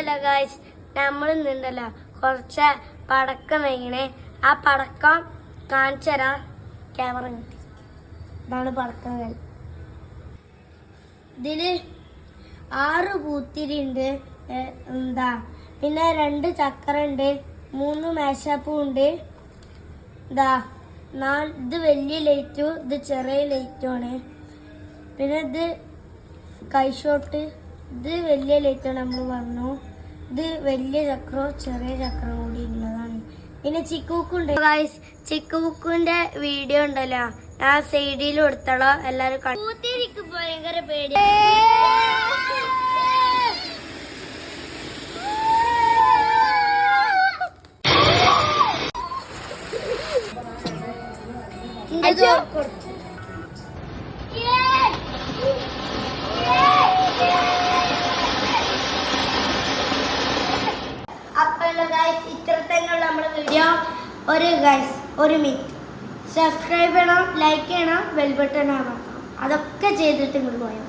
Hello guys, നമ്മൾ ഇന്നുണ്ടല്ലോ കുറച്ച് പടക്കം വയ്ക്കണേ. ആ പടക്കം കാണിച്ചു തരാം. ക്യാമറ കിട്ടി. ഇതാണ് പടക്കങ്ങൾ. ഇതില് 6 പൂത്തിരി ഉണ്ട്. പിന്നെ 2 ചക്ര ഉണ്ട്, 3 മേശപ്പൂ ഉണ്ട്. ഇത് വലിയ ലൈറ്റും ഇത് ചെറിയ ലൈറ്റും ആണ്. പിന്നെ ഇത് കൈഷോട്ട്, ഇത് വലിയ ലൈറ്റാണ്. നമ്മൾ പറഞ്ഞു ഇത് വലിയ ചക്രവും ചെറിയ ചക്രം കൂടി ഉള്ളതാണ്. പിന്നെ ചിക്കുബുക്കുണ്ട് ഗൈസ്. ചിക്കുബുക്കിന്റെ വീഡിയോ ഉണ്ടല്ലോ, ഞാൻ സൈഡിൽ കൊടുത്തോളാം. എല്ലാരും പൂത്തിരിക്ക് ഭയങ്കര പേടി. ഇത്രത്തന്നെയുള്ള നമ്മുടെ വീഡിയോ. ഒരു മിനിറ്റ് സബ്സ്ക്രൈബ് ചെയ്യണം, ലൈക്ക് ചെയ്യണം, ബെൽ ബട്ടൺ അമർത്തണം. അതൊക്കെ ചെയ്തിട്ട് ഇങ്ങോട്ട് പോയാൽ